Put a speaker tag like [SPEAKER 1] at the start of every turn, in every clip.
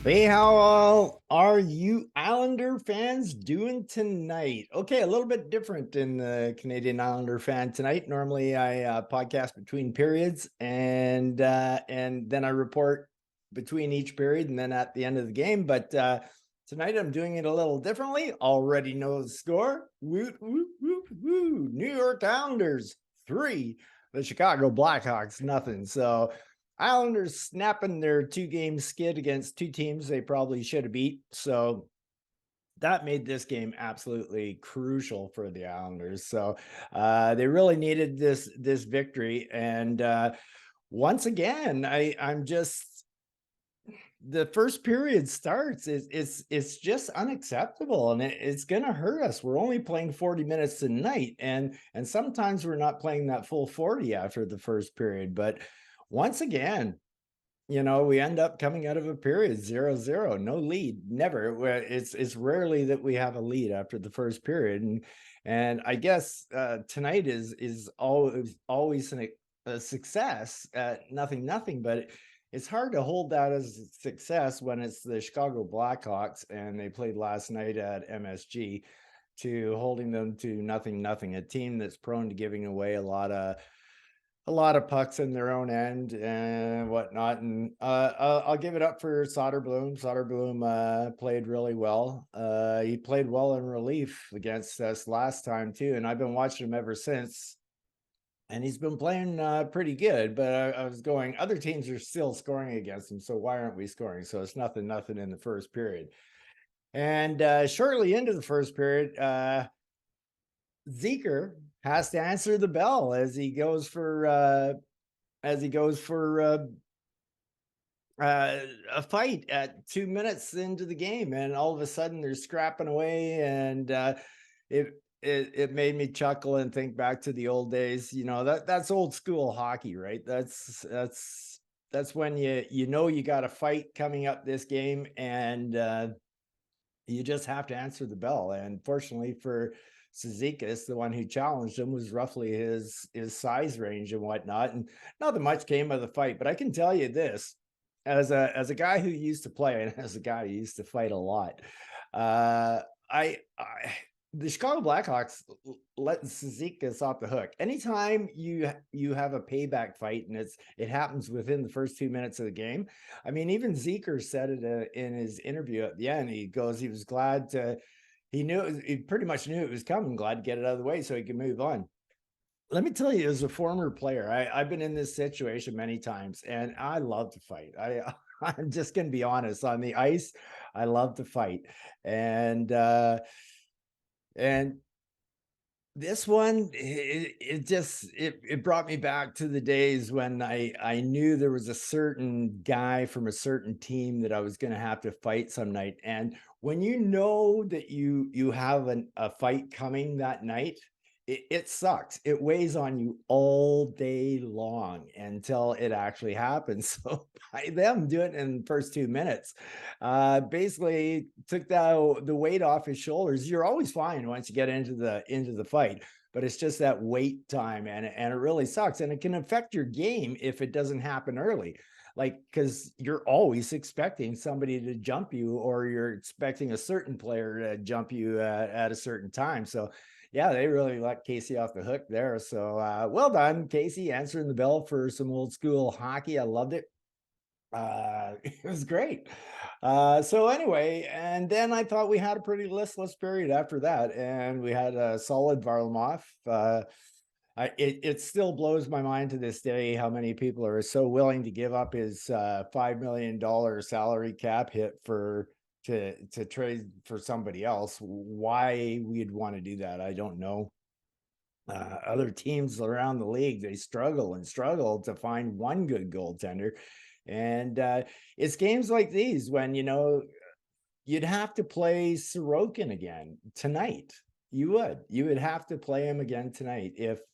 [SPEAKER 1] Hey, how all are you Islander fans doing tonight? Okay, a little bit different in the Canadian Islander fan tonight. Normally, I podcast between periods, and then I report between each period, and then at the end of the game. But tonight, I'm doing it a little differently. Already know the score. Woo, woo, woo, woo. New York Islanders 3, the Chicago Blackhawks nothing. So Islanders snapping their 2-game skid against two teams they probably should have beat. So that made this game absolutely crucial for the Islanders. So they really needed this victory. And once again, I'm just the first period starts. It's just unacceptable, and it's going to hurt us. We're only playing 40 minutes a night, and sometimes we're not playing that full 40 after the first period. But once again, we end up coming out of a period 0-0, no lead, never. It's rarely that we have a lead after the first period, and I guess tonight is always a success at nothing, but it's hard to hold that as a success when it's the Chicago Blackhawks and they played last night at MSG, to holding them to nothing, a team that's prone to giving away a lot of pucks in their own end and whatnot. And I'll give it up for Soderblom. Soderblom played really well. He played well in relief against us last time too, and I've been watching him ever since. And he's been playing pretty good. But I was going, other teams are still scoring against him, so why aren't we scoring? So it's nothing in the first period. And shortly into the first period, Zeker has to answer the bell as he goes for a fight at 2 minutes into the game, and all of a sudden they're scrapping away, and it made me chuckle and think back to the old days. That's old school hockey, right? That's when you got a fight coming up this game, and you just have to answer the bell. And fortunately for Cizikas, the one who challenged him, was roughly his size range and whatnot, and not that much came of the fight. But I can tell you this, as a guy who used to play and as a guy who used to fight a lot, I the Chicago Blackhawks let Cizikas off the hook. Anytime you have a payback fight and it happens within the first 2 minutes of the game. I mean, even Zeker said it in his interview at the end. He goes, he was glad to. He pretty much knew it was coming. Glad to get it out of the way so he could move on. Let me tell you, as a former player, I've been in this situation many times, and I love to fight. I'm just going to be honest. On the ice, I love to fight, and this one, it brought me back to the days when I knew there was a certain guy from a certain team that I was going to have to fight some night. And when you know that you have a fight coming that night, it sucks. It weighs on you all day long until it actually happens. So by them doing it in the first 2 minutes, basically took the weight off his shoulders. You're always fine once you get into the fight, but it's just that wait time, and it really sucks. And it can affect your game if it doesn't happen early. Like, because you're always expecting somebody to jump you, or you're expecting a certain player to jump you at a certain time. So yeah, they really let Casey off the hook there. So well done, Casey, answering the bell for some old school hockey. I loved it. It was great. So anyway, and then I thought we had a pretty listless period after that, and we had a solid Varlamov. It still blows my mind to this day how many people are so willing to give up his $5 million salary cap hit to trade for somebody else. Why we'd want to do that, I don't know. Other teams around the league, they struggle to find one good goaltender. And it's games like these when you'd have to play Sorokin again tonight. You would have to play him again tonight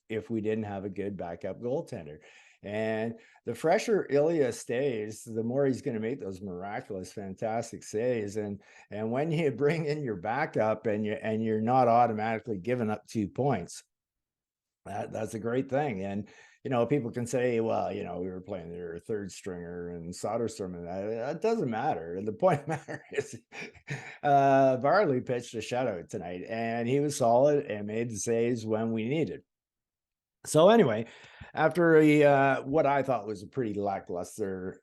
[SPEAKER 1] if we didn't have a good backup goaltender. And the fresher Ilya stays, the more he's going to make those miraculous, fantastic saves. And when you bring in your backup and you're not automatically giving up 2 points, that's a great thing. And people can say, well, we were playing their third stringer and Soderstrom, and that doesn't matter. The point of the matter is, Varly pitched a shutout tonight, and he was solid and made the saves when we needed. So anyway, after what I thought was a pretty lackluster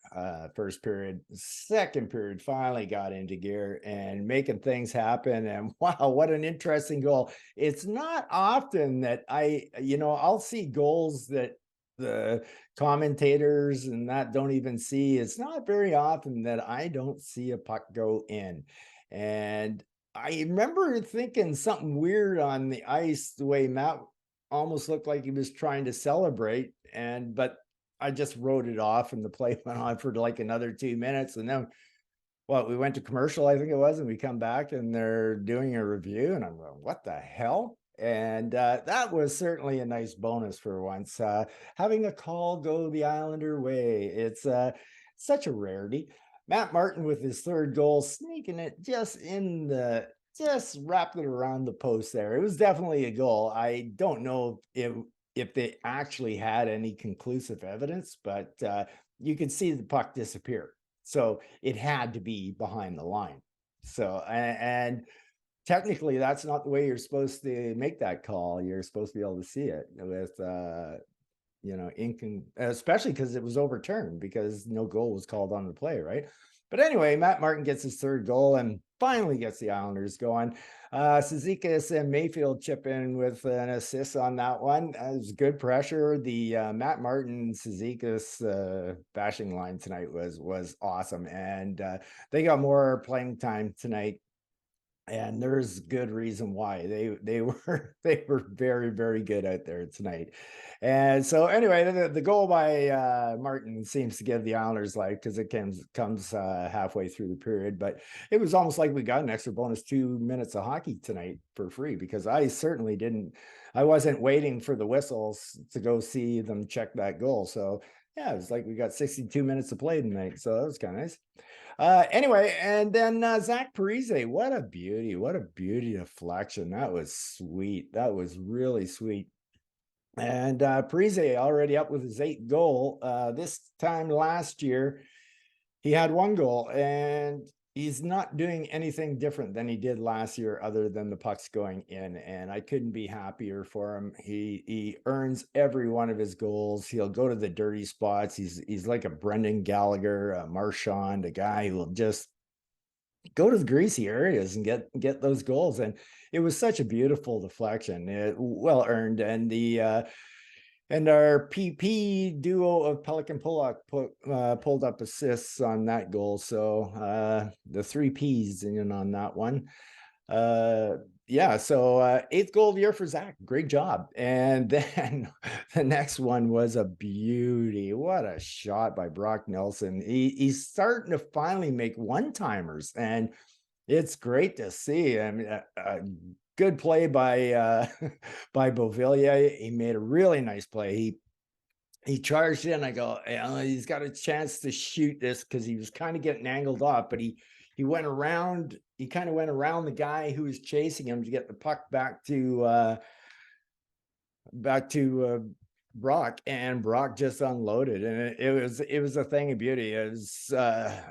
[SPEAKER 1] first period, second period finally got into gear and making things happen. And wow, what an interesting goal. It's not often that I'll see goals that the commentators and that don't even see. It's not very often that I don't see a puck go in. And I remember thinking something weird on the ice, the way Matt almost looked like he was trying to celebrate, but I just wrote it off, and the play went on for like another 2 minutes, and then we went to commercial, I think it was, and we come back and they're doing a review, and I'm going, what the hell? And that was certainly a nice bonus for once, having a call go the Islander way. It's such a rarity. Matt Martin with his third goal, sneaking it just wrapped it around the post there. It was definitely a goal. I don't know if they actually had any conclusive evidence, but you could see the puck disappear. So it had to be behind the line. So, and technically that's not the way you're supposed to make that call. You're supposed to be able to see it with, especially because it was overturned because no goal was called on the play, right? But anyway, Matt Martin gets his third goal and finally gets the Islanders going. Cizikas and Mayfield chip in with an assist on that one. It was good pressure. The Matt Martin Cizikas bashing line tonight was awesome, and they got more playing time tonight. And there's good reason why they were very, very good out there tonight. And so anyway, the goal by Martin seems to give the Islanders life because it comes halfway through the period. But it was almost like we got an extra bonus 2 minutes of hockey tonight for free, because I certainly didn't. I wasn't waiting for the whistles to go see them check that goal. So yeah, it was like we got 62 minutes to play tonight. So that was kind of nice. Anyway, and then Zach Parise, what a beauty deflection. That was sweet. That was really sweet. And Parise already up with his 8th goal. This time last year, he had 1 goal, and he's not doing anything different than he did last year other than the pucks going in, and I couldn't be happier for him. He earns every one of his goals. He'll go to the dirty spots. He's like a Brendan Gallagher, a Marchand, a guy who will just go to the greasy areas and get those goals. And it was such a beautiful deflection, well earned. And our PP duo of Pelican Pollock pulled up assists on that goal. So the 3 Ps in on that one. Yeah, so 8th goal of the year for Zach. Great job. And then the next one was a beauty. What a shot by Brock Nelson. He's starting to finally make one-timers, and it's great to see. I mean, good play by by Beauvillier. He made a really nice play. He charged in. I go, he's got a chance to shoot this because he was kind of getting angled off, but he went around. He kind of went around the guy who was chasing him to get the puck back to Brock, and Brock just unloaded, and it was a thing of beauty. It was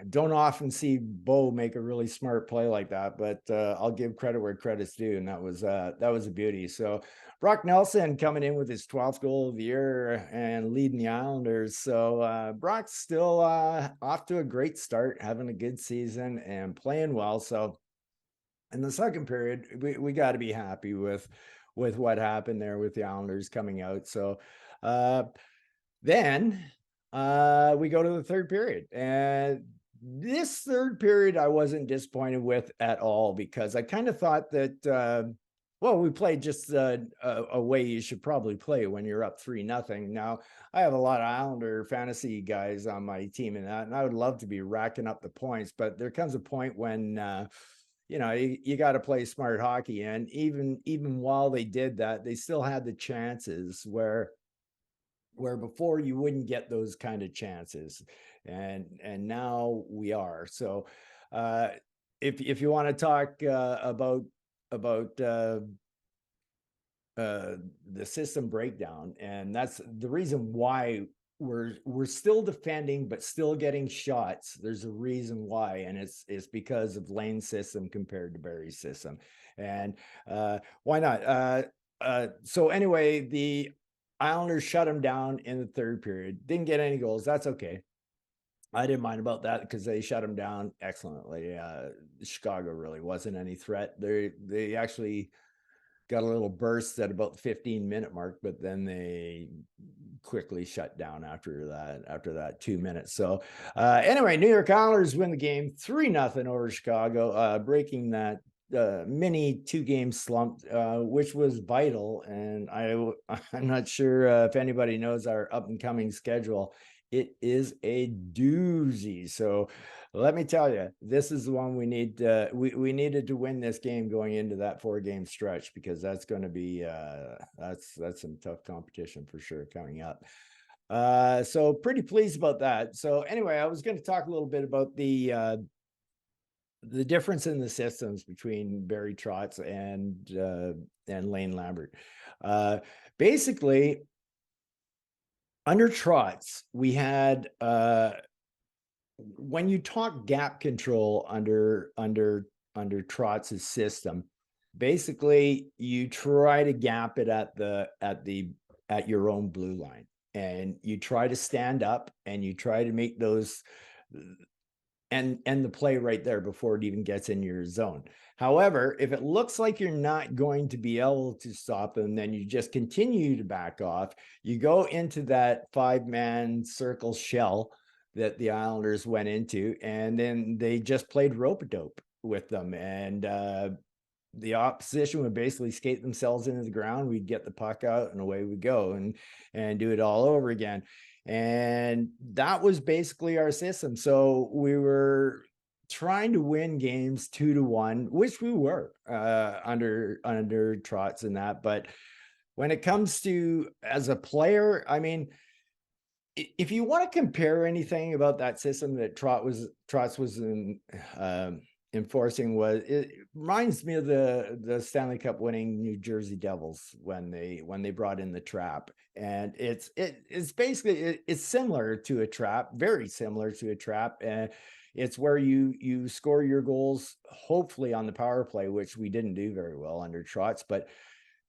[SPEAKER 1] don't often see Bo make a really smart play like that, but I'll give credit where credit's due, and that was a beauty. So Brock Nelson coming in with his 12th goal of the year and leading the Islanders. So Brock's still off to a great start, having a good season and playing well. So in the second period, we got to be happy with what happened there with the Islanders coming out. So then we go to the third period, and this third period I wasn't disappointed with at all, because I kind of thought that we played just a way you should probably play when you're up 3-0. Now, I have a lot of Islander fantasy guys on my team and I would love to be racking up the points, but there comes a point when you got to play smart hockey. And even while they did that, they still had the chances where before you wouldn't get those kind of chances, and now we are. So if you want to talk about the system breakdown, and that's the reason why we're still defending but still getting shots. There's a reason why, and it's because of Lane's system compared to Barry's system. And why not? So anyway, the Islanders shut them down in the third period. Didn't get any goals. That's okay. I didn't mind about that because they shut them down excellently. Chicago really wasn't any threat. They actually got a little burst at about the 15-minute mark, but then they quickly shut down after that 2 minutes. So anyway, New York Islanders win the game 3-0 over Chicago, breaking that mini 2-game slump, which was vital. And I'm not sure if anybody knows our up and coming schedule. It is a doozy. So let me tell you, this is the one we need. We needed to win this game going into that 4-game stretch, because that's going to be that's some tough competition for sure coming up. So pretty pleased about that. So anyway, I was going to talk a little bit about the difference in the systems between Barry Trotz and Lane Lambert. Basically, under Trotz, we had when you talk gap control under Trotz's system, basically you try to gap it at your own blue line, and you try to stand up and you try to make those and the play right there before it even gets in your zone. However, if it looks like you're not going to be able to stop them, then you just continue to back off. You go into that 5-man circle shell that the Islanders went into, and then they just played rope-a-dope with them. And the opposition would basically skate themselves into the ground. We'd get the puck out and away we go, and do it all over again. And that was basically our system. So we were trying to win games 2-1, which we were under Trotz and that. But when it comes to as a player, I mean, if you want to compare anything about that system that Trotz was enforcing, it reminds me of the Stanley Cup winning New Jersey Devils when they brought in the trap. And it's basically it's similar to a trap, very similar to a trap. And it's where you score your goals, hopefully on the power play, which we didn't do very well under Trotz, but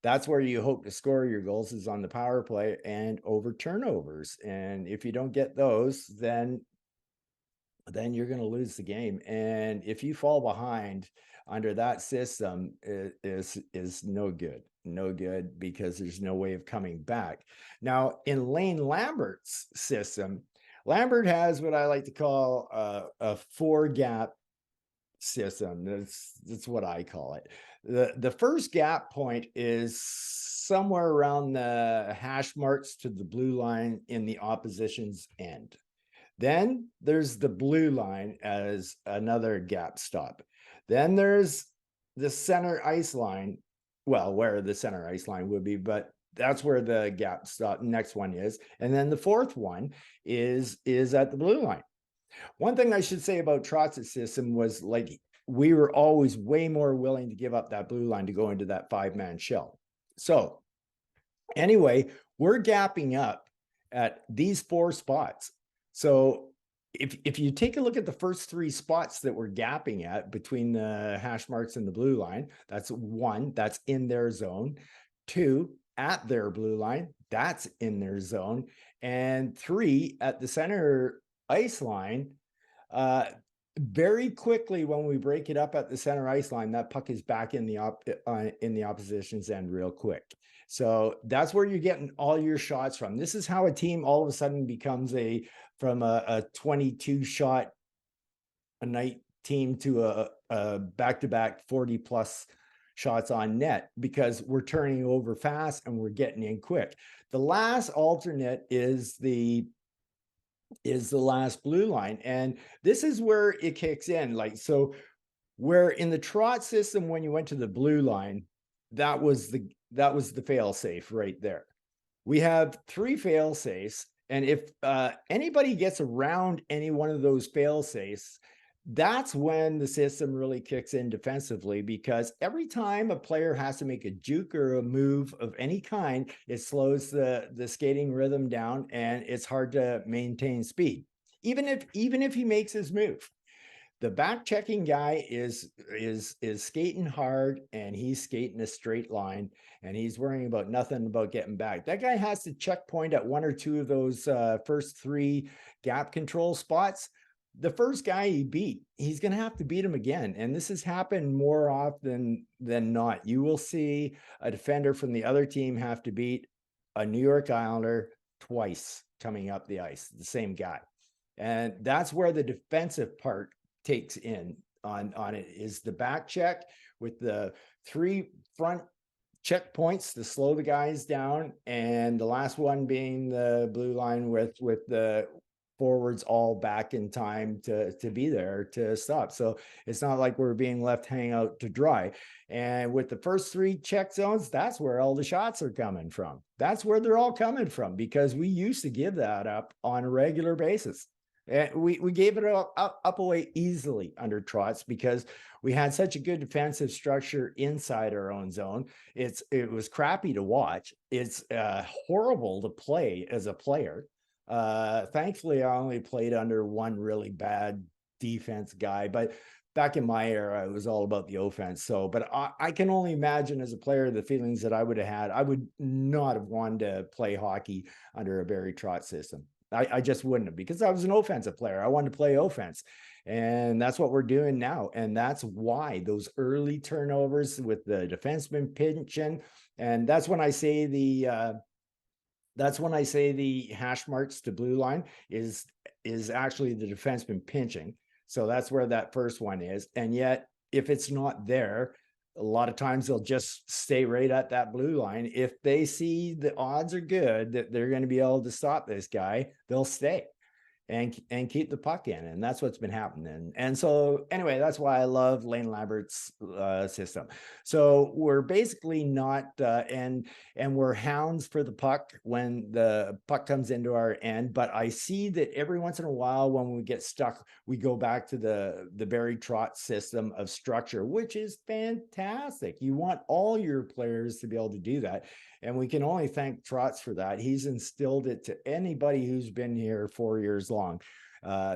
[SPEAKER 1] that's where you hope to score your goals, is on the power play and over turnovers. And if you don't get those, then you're going to lose the game. And if you fall behind under that system, it is no good, because there's no way of coming back. Now, in Lane Lambert's system, Lambert has what I like to call a 4-gap system. That's what I call it. The first gap point is somewhere around the hash marks to the blue line in the opposition's end. Then there's the blue line as another gap stop. Then there's the center ice line, well, where the center ice line would be, but that's where the gap stop next one is. And then the fourth one is at the blue line. One thing I should say about Trotz's system was, like, we were always way more willing to give up that blue line to go into that 5-man shell. So anyway, we're gapping up at these 4 spots. So if you take a look at the first 3 spots that we're gapping at between the hash marks and the blue line, that's 1, that's in their zone. 2, at their blue line, that's in their zone. And 3, at the center ice line. Very quickly, when we break it up at the center ice line, that puck is back in the opposition's end real quick. So that's where you're getting all your shots from. This is how a team all of a sudden becomes from a 22 shot a night team to a back-to-back 40+ shots on net, because we're turning over fast and we're getting in quick. The last alternate is the last blue line, and this is where it kicks in. Like, so where in the Trotz system, when you went to the blue line, that was the fail safe right there. We have 3 fail safes, and if anybody gets around any one of those fail safes, That's when the system really kicks in defensively, because every time a player has to make a juke or a move of any kind, it slows the skating rhythm down and it's hard to maintain speed. Even if he makes his move, the back checking guy is skating hard and he's skating a straight line and he's worrying about nothing about getting back. That guy has to checkpoint at one or two of those first three gap control spots. The first guy he beat, he's going to have to beat him again. And this has happened more often than not. You will see a defender from the other team have to beat a New York Islander twice coming up the ice, the same guy. And that's where the defensive part takes in on it, is the back check with the three front checkpoints to slow the guys down, and the last one being the blue line with the forwards all back in time to be there to stop. So it's not like we're being left hanging out to dry. And with the first three check zones, that's where all the shots are coming from. That's where they're all coming from, because we used to give that up on a regular basis. And we gave it up away easily under Trotz because we had such a good defensive structure inside our own zone. It was crappy to watch. It's horrible to play as a player. Thankfully, I only played under one really bad defense guy, but back in my era, it was all about the offense. So, but I can only imagine as a player the feelings that I would have had. I would not have wanted to play hockey under a Barry Trotz system. I just wouldn't have, because I was an offensive player. I wanted to play offense. And that's what we're doing now. And that's why those early turnovers with the defenseman pinching. And that's when I say the hash marks to blue line is actually the defenseman pinching. So that's where that first one is. And yet, if it's not there, a lot of times they'll just stay right at that blue line. If they see the odds are good that they're going to be able to stop this guy, they'll stay and keep the puck in. And that's what's been happening. And so anyway, that's why I love Lane Lambert's system. So we're basically not and we're hounds for the puck when the puck comes into our end. But I see that every once in a while when we get stuck, we go back to the Barry Trotz system of structure, which is fantastic. You want all your players to be able to do that. And we can only thank Trotz for that. He's instilled it to anybody who's been here 4 years long.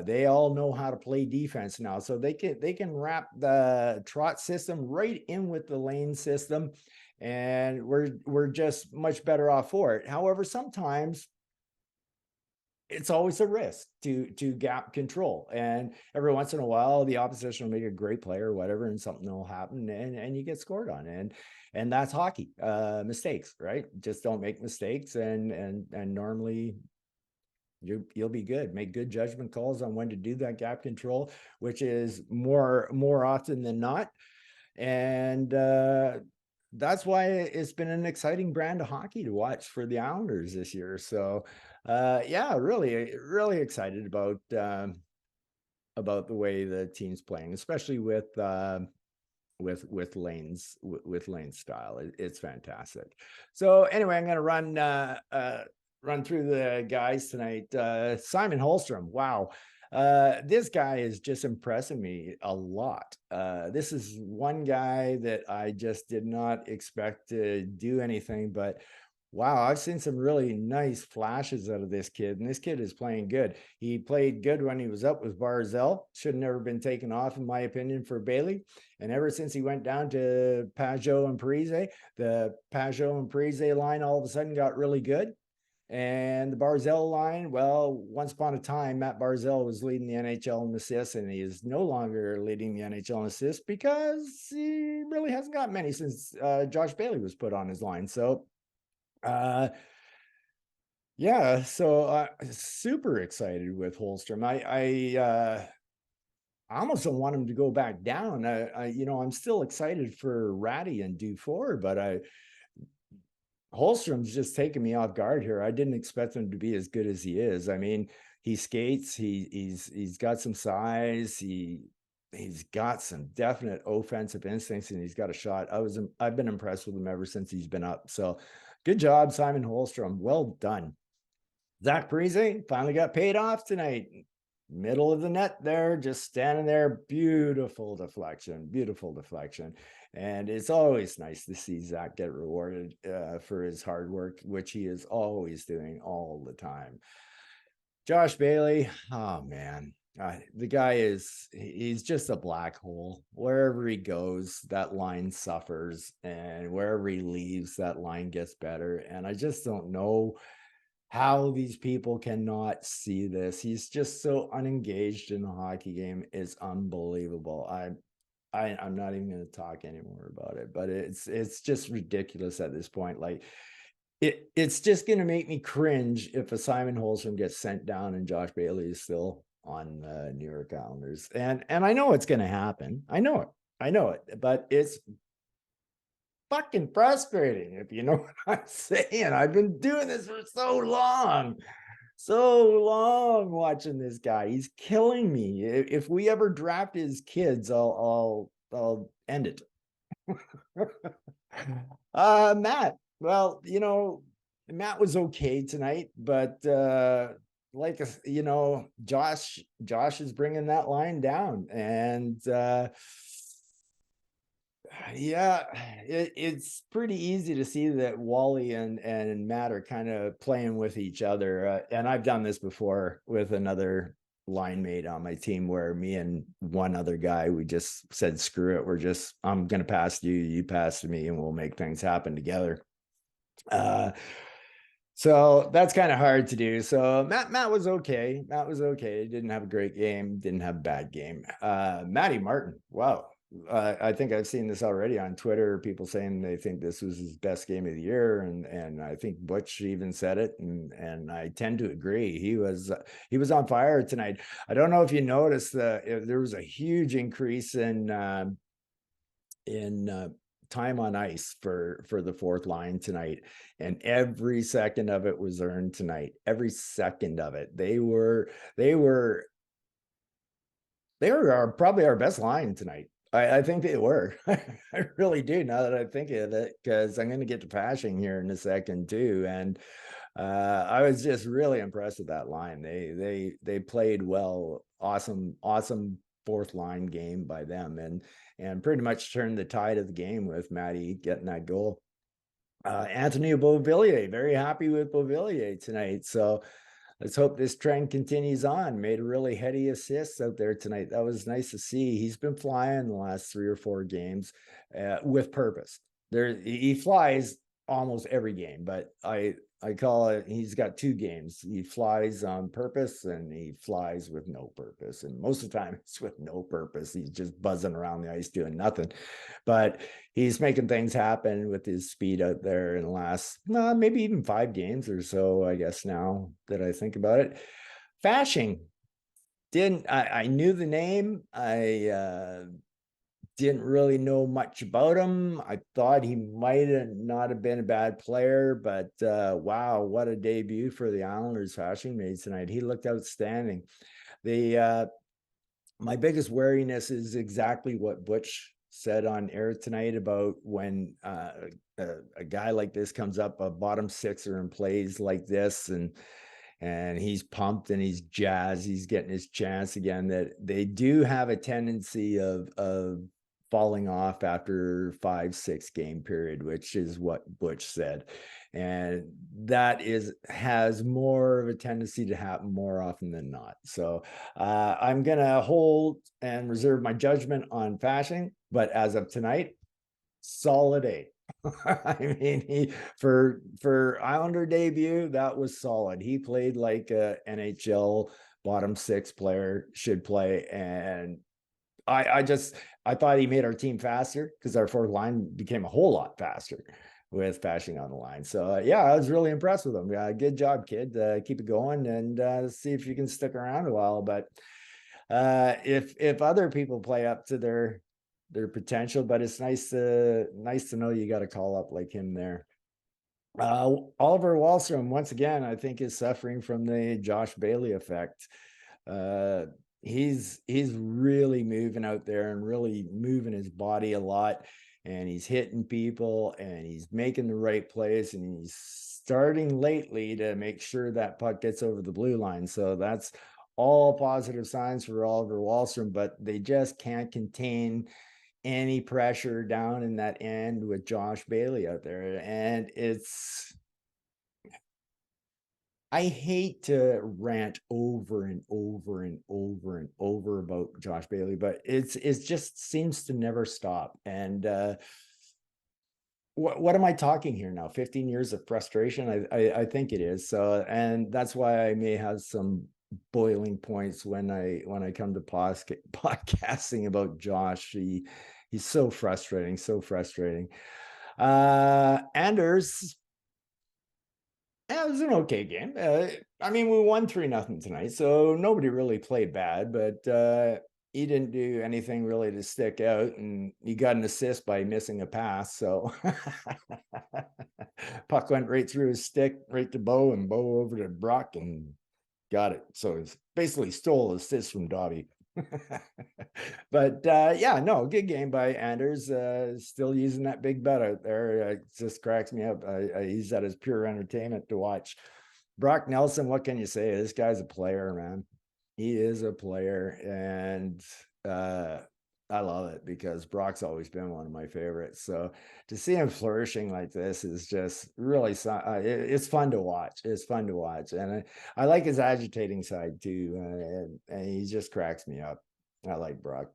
[SPEAKER 1] They all know how to play defense now, so they can wrap the Trotz system right in with the Lane system, and we're just much better off for it. However, sometimes it's always a risk to gap control, and every once in a while the opposition will make a great play or whatever, and something will happen and you get scored on. And that's hockey. Mistakes, right? Just don't make mistakes, and normally you'll be good. Make good judgment calls on when to do that gap control, which is more often than not. And that's why it's been an exciting brand of hockey to watch for the Islanders this year. So yeah, really excited about the way the team's playing, especially with Lane's style. It's fantastic. So anyway, I'm going to run through the guys tonight. Simon Holmstrom, wow. This guy is just impressing me a lot. This is one guy that I just did not expect to do anything, but wow, I've seen some really nice flashes out of this kid, and this kid is playing good. He played good when he was up with Barzell. Should have never been taken off, in my opinion, for Bailey. And ever since he went down to Pajot and Parise, the Pajot and Parise line all of a sudden got really good. And the Barzell line, well, once upon a time, Matt Barzell was leading the NHL in assists, and he is no longer leading the NHL in assists because he really hasn't got many since Josh Bailey was put on his line. So yeah, so super excited with Holmstrom. I almost don't want him to go back down. I'm still excited for Ratty and Dufour, but Holmstrom's just taking me off guard here. I didn't expect him to be as good as he is. I mean, he skates, he's got some size, he's got some definite offensive instincts, and he's got a shot. I've been impressed with him ever since he's been up. So good job, Simon Holmstrom. Well done. Zach Parise finally got paid off tonight. middle of the net there, just standing there. Beautiful deflection, beautiful deflection. And it's always nice to see Zach get rewarded for his hard work, which he is always doing all the time. Josh Bailey, oh man, the guy he's just a black hole. Wherever he goes, that line suffers, and wherever he leaves, that line gets better. And I just don't know how these people cannot see this. He's just so unengaged in the hockey game. It's unbelievable. I'm not even going to talk anymore about it, but it's just ridiculous at this point. Like it's just going to make me cringe if a Simon Holmstrom gets sent down and Josh Bailey is still on the New York Islanders. And I know it's going to happen. I know it, but it's fucking frustrating, if you know what I'm saying. I've been doing this for so long watching this guy. He's killing me. If we ever draft his kids, I'll end it. Matt, well, Matt was okay tonight, but Josh is bringing that line down, and yeah, it's pretty easy to see that Wally and Matt are kind of playing with each other. And I've done this before with another line mate on my team, where me and one other guy, we just said, screw it. I'm going to pass to you, you pass to me, and we'll make things happen together. So that's kind of hard to do. So Matt was okay. Matt was okay. Didn't have a great game. Didn't have a bad game. Matty Martin. Wow. I think I've seen this already on Twitter. People saying they think this was his best game of the year, and I think Butch even said it, and I tend to agree. He was on fire tonight. I don't know if you noticed there was a huge increase in time on ice for the fourth line tonight, and every second of it was earned tonight. Every second of it. They were probably our best line tonight. I think they were. I really do, now that I think of it, because I'm going to get to Pashing here in a second too. And I was just really impressed with that line. They played well. Awesome fourth line game by them, and pretty much turned the tide of the game with Matty getting that goal. Anthony Beauvillier, very happy with Beauvillier tonight. So let's hope this trend continues on. Made a really heady assist out there tonight. That was nice to see. He's been flying the last 3 or 4 games with purpose. He flies almost every game, but I call it, he's got 2 games. He flies on purpose and he flies with no purpose. And most of the time it's with no purpose. He's just buzzing around the ice doing nothing. But he's making things happen with his speed out there in the last, maybe even 5 games or so, I guess, now that I think about it. Fashing. I knew the name. I didn't really know much about him. I thought he might not have been a bad player, but wow, what a debut for the Islanders Fashing made tonight. He looked outstanding. My biggest wariness is exactly what Butch said on air tonight about when a guy like this comes up, a bottom sixer, and plays like this, and he's pumped and he's jazzed, he's getting his chance again, that they do have a tendency of falling off after 5-6 game period, which is what Butch said. And that has more of a tendency to happen more often than not. So I'm going to hold and reserve my judgment on Fashing, but as of tonight, solid A. I mean, for Islander debut, that was solid. He played like a NHL bottom 6 player should play, and I thought he made our team faster, because our fourth line became a whole lot faster with Fashing on the line. So yeah, I was really impressed with him. Good job, kid. Keep it going, and see if you can stick around a while. But if other people play up to their potential, but it's nice to know you got a call up like him there. Oliver Wahlstrom, once again, I think, is suffering from the Josh Bailey effect. He's really moving out there and really moving his body a lot, and he's hitting people and he's making the right plays, and he's starting lately to make sure that puck gets over the blue line. So that's all positive signs for Oliver Wahlstrom, but they just can't contain any pressure down in that end with Josh Bailey out there. And I hate to rant over and over and over and over about Josh Bailey, but it just seems to never stop. And what am I talking here now? 15 years of frustration? I think it is. So, and that's why I may have some boiling points when I come to podcasting about Josh. He's so frustrating, so frustrating. Anders, yeah, it was an okay game. I mean, we won 3-0 tonight, so nobody really played bad, but he didn't do anything really to stick out, and he got an assist by missing a pass. So puck went right through his stick, right to Bo, and Bo over to Brock and got it. So it's basically stole assist from Dobby. But yeah, no, good game by Anders. Still using that big bet out there. It just cracks me up. I use that as pure entertainment to watch. Brock Nelson, what can you say? This guy's a player, man. He is a player, and I love it because Brock's always been one of my favorites. So to see him flourishing like this is just really it's fun to watch. It's fun to watch, and I like his agitating side too, and he just cracks me up. I like Brock.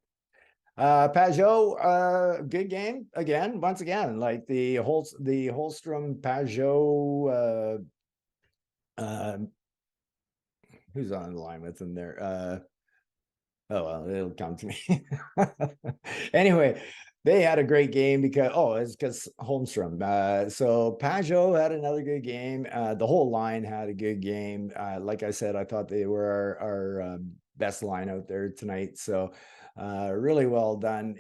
[SPEAKER 1] Pajot, good game again, once again, like the Holstrom Pajot. Who's on the line with him there? Oh, well, it'll come to me. Anyway, they had a great game it's because Holmstrom. So Pajot had another good game. The whole line had a good game. Like I said, I thought they were our best line out there tonight. So really well done.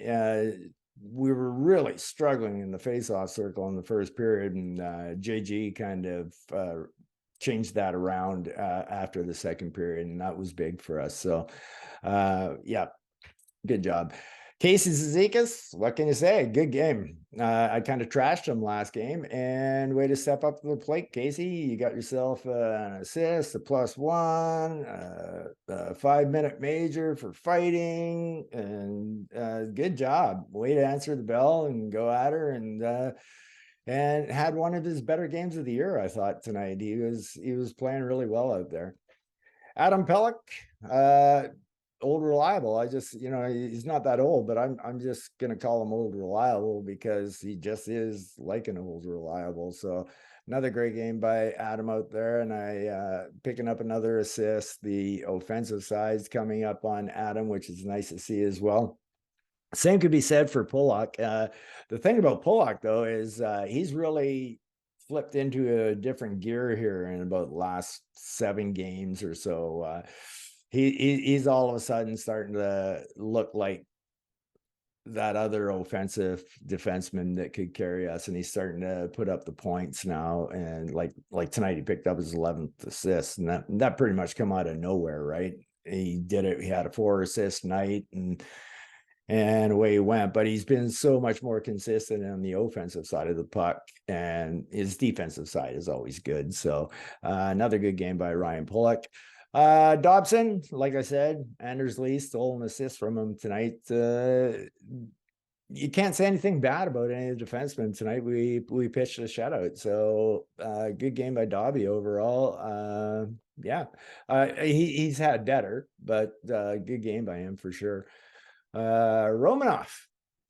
[SPEAKER 1] We were really struggling in the face-off circle in the first period, and JG kind of changed that around after the second period, and that was big for us. So yeah, good job. Casey Zizekas, what can you say? Good game. I kind of trashed him last game, and way to step up to the plate, Casey. You got yourself an assist, a +1, a 5-minute major for fighting, and good job. Way to answer the bell and go at her, and had one of his better games of the year, I thought, tonight. He was playing really well out there. Adam Pellick, old reliable. I just, he's not that old, but I'm just gonna call him old reliable because he just is like an old reliable. So another great game by Adam out there, and I picking up another assist. The offensive side's coming up on Adam, which is nice to see as well. Same could be said for Pollock. The thing about Pollock, though, is he's really flipped into a different gear here in about the last 7 games or so. He's all of a sudden starting to look like that other offensive defenseman that could carry us, and he's starting to put up the points now. And like tonight, he picked up his 11th assist, and that pretty much come out of nowhere, right? He did it. He had a 4-assist night, and away he went. But he's been so much more consistent on the offensive side of the puck, and his defensive side is always good. So another good game by Ryan Pollock. Dobson, like I said, Anders Lee stole an assist from him tonight. You can't say anything bad about any of the defensemen tonight. We pitched a shutout, so good game by Dobby overall. Yeah, he's had better, but good game by him for sure. Romanov,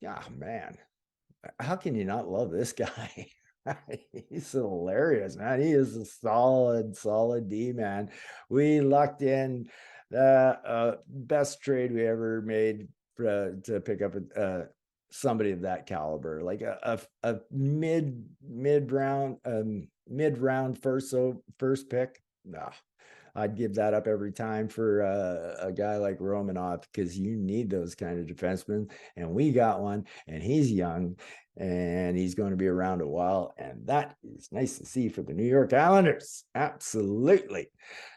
[SPEAKER 1] yeah, man, how can you not love this guy? He's hilarious, man. He is a solid D, man. We lucked in the best trade we ever made to pick up somebody of that caliber, like a mid round first pick. No, I'd give that up every time for a guy like Romanov, because you need those kind of defensemen, and we got one, and he's young, and he's going to be around a while, and that is nice to see for the New York Islanders. Absolutely.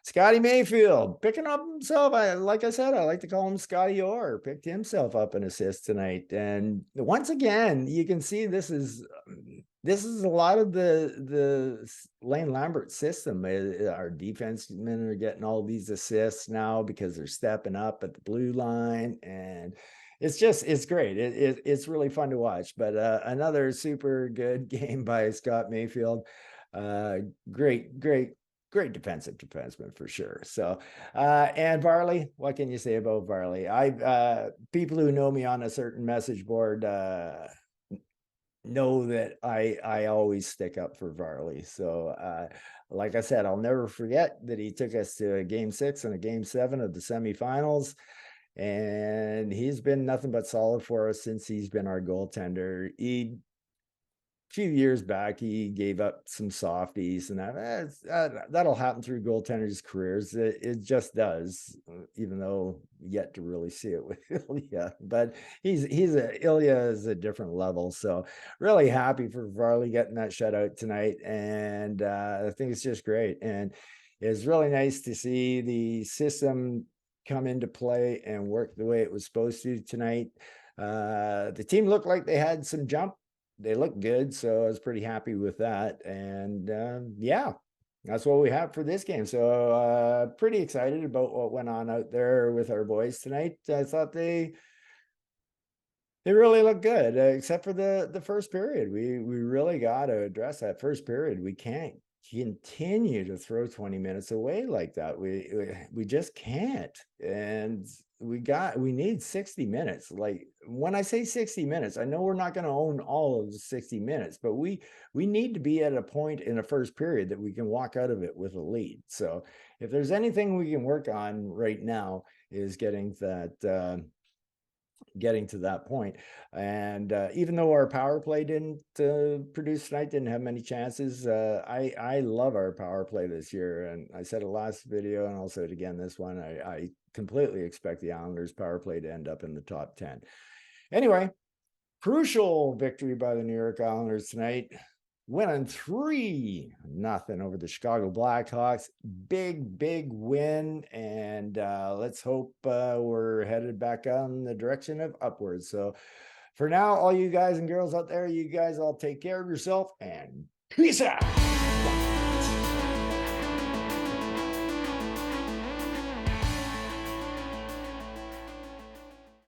[SPEAKER 1] Scotty Mayfield picking up himself. Like I said, I like to call him Scotty Orr. Picked himself up an assist tonight, and once again, you can see this is this is a lot of the Lane Lambert system. Our defensemen are getting all these assists now because they're stepping up at the blue line, and it's great. It's really fun to watch. But another super good game by Scott Mayfield. Uh, great defensive defenseman for sure. So and Varly, what can you say about Varly? I people who know me on a certain message board know that I always stick up for Varley. So like I said, I'll never forget that he took us to a game 6 and a game 7 of the semifinals. And he's been nothing but solid for us since he's been our goaltender. Few years back, he gave up some softies, and that'll happen through goaltenders' careers. It just does, even though yet to really see it with Ilya. But Ilya is a different level. So really happy for Varley getting that shutout tonight, and I think it's just great. And it's really nice to see the system come into play and work the way it was supposed to tonight. The team looked like they had some jump. They look good, so I was pretty happy with that. And yeah, that's what we have for this game. So pretty excited about what went on out there with our boys tonight. I thought they really look good, except for the first period. We really got to address that first period. We can't continue to throw 20 minutes away like that. We just can't. And we need 60 minutes. Like when I say 60 minutes, I know we're not going to own all of the 60 minutes, but we need to be at a point in the first period that we can walk out of it with a lead. So if there's anything we can work on right now is getting to that point. And even though our power play didn't produce tonight, didn't have many chances, I love our power play this year. And I said it last video, and I'll say it again this one. I completely expect the Islanders power play to end up in the top 10. Anyway, crucial victory by the New York Islanders tonight, winning 3-0 over the Chicago Blackhawks. Big win, and let's hope we're headed back on the direction of upwards. So for now, all you guys and girls out there, you guys all take care of yourself, and peace out.